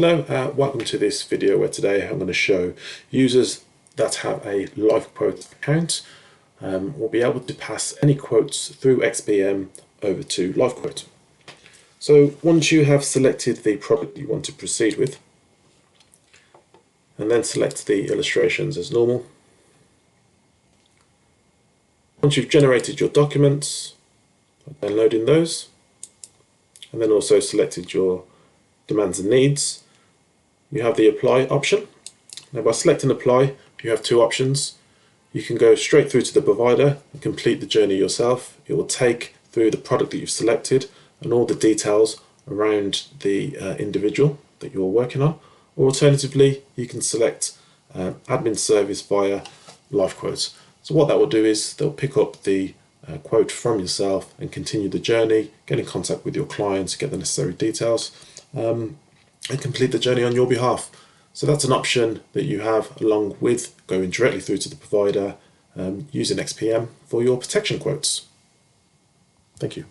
Hello, welcome to this video where today I'm going to show users that have a LifeQuote account will be able to pass any quotes through XPM over to LifeQuote. So once you have selected the product you want to proceed with, and then select the illustrations as normal. Once you've generated your documents, downloading those, and then also selected your demands and needs, you have the apply option. Now by selecting apply, you have two options. You can go straight through to the provider and complete the journey yourself. It will take through the product that you've selected and all the details around the individual that you're working on. Or alternatively, you can select admin service via LifeQuote. So what that will do is they'll pick up the quote from yourself and continue the journey, get in contact with your clients, get the necessary details, and complete the journey on your behalf. So that's an option that you have along with going directly through to the provider using XPM for your protection quotes. Thank you.